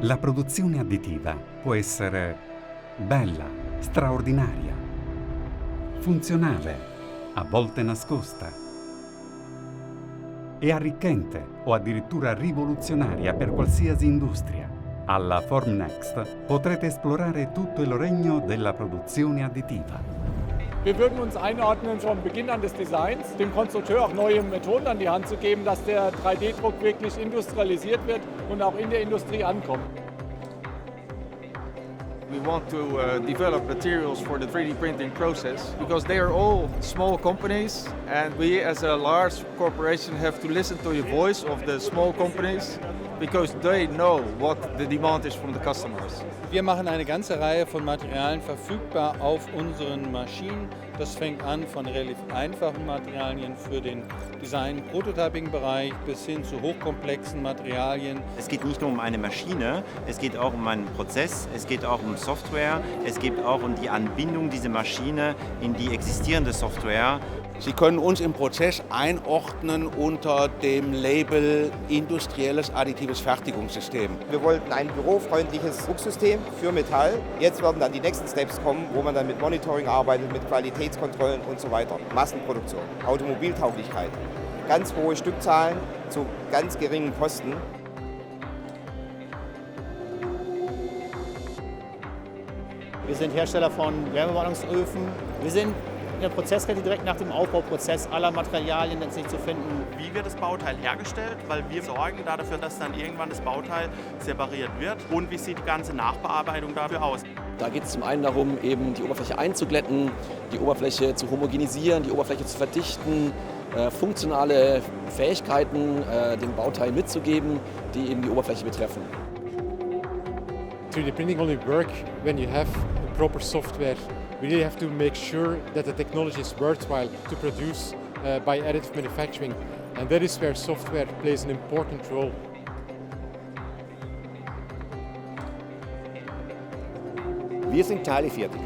La produzione additiva può essere bella, straordinaria, funzionale, a volte nascosta, e arricchente o addirittura rivoluzionaria per qualsiasi industria. Alla Formnext potrete esplorare tutto il regno della produzione additiva. Wir würden uns einordnen von Beginn an des Designs, dem Konstrukteur auch neue Methoden an die Hand zu geben, dass der 3D-Druck wirklich industrialisiert wird und auch in der Industrie ankommt. We want to develop materials for the 3D printing process because they are all small companies and we as a large corporation have to listen to the voice of the small companies because they know what the demand is from the customers. Wir machen eine ganze Reihe von Materialien verfügbar auf unseren Maschinen. Das fängt an von relativ einfachen Materialien für den Design-Prototyping-Bereich bis hin zu hochkomplexen Materialien. Es geht nicht nur um eine Maschine, es geht auch um einen Prozess, es geht auch um Software, es geht auch um die Anbindung dieser Maschine in die existierende Software. Sie können uns im Prozess einordnen unter dem Label industrielles additives Fertigungssystem. Wir wollten ein bürofreundliches Drucksystem für Metall. Jetzt werden dann die nächsten Steps kommen, wo man dann mit Monitoring arbeitet, mit Qualitätskontrollen und so weiter. Massenproduktion, Automobiltauglichkeit, ganz hohe Stückzahlen zu ganz geringen Kosten. Wir sind Hersteller von Wärmewandlungsöfen. Wir sind in der Prozesskette direkt nach dem Aufbauprozess aller Materialien letztlich zu finden. Wie wird das Bauteil hergestellt? Weil wir sorgen dafür, dass dann irgendwann das Bauteil separiert wird. Und wie sieht die ganze Nachbearbeitung dafür aus? Da geht es zum einen darum, eben die Oberfläche einzuglätten, die Oberfläche zu homogenisieren, die Oberfläche zu verdichten, funktionale Fähigkeiten dem Bauteil mitzugeben, die eben die Oberfläche betreffen. 3D printing only work when you have proper software. We really have to make sure that the technology is worthwhile to produce by additive manufacturing, and that is where software plays an important role. Wir sind Teilefertiger.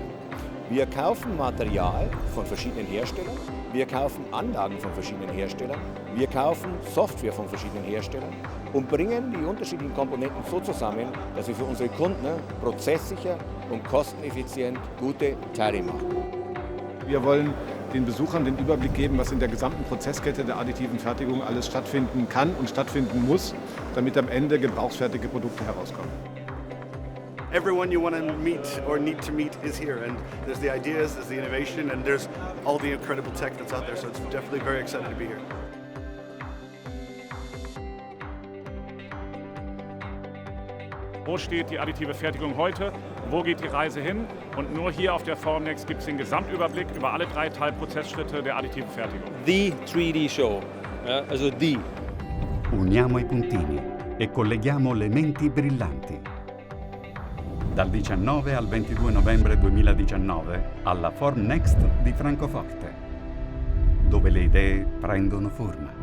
Wir kaufen Material von verschiedenen Herstellern, wir kaufen Anlagen von verschiedenen Herstellern, wir kaufen Software von verschiedenen Herstellern und bringen die unterschiedlichen Komponenten so zusammen, dass wir für unsere Kunden prozesssicher und kosteneffizient gute Teile machen. Wir wollen den Besuchern den Überblick geben, was in der gesamten Prozesskette der additiven Fertigung alles stattfinden kann und stattfinden muss, damit am Ende gebrauchsfertige Produkte herauskommen. Everyone you want to meet or need to meet is here, and there's the ideas, there's the innovation, and there's all the incredible tech that's out there, so it's definitely very excited to be here. Wo steht die additive Fertigung heute? Wo geht die Reise hin? Und nur hier auf der Formnext gibt es den Gesamtüberblick über alle 3 Teilprozessschritte der additiven Fertigung. The 3D Show, also the. Uniamo i puntini e colleghiamo le menti brillanti. Dal 19 al 22 novembre 2019 alla Formnext di Francoforte, dove le idee prendono forma.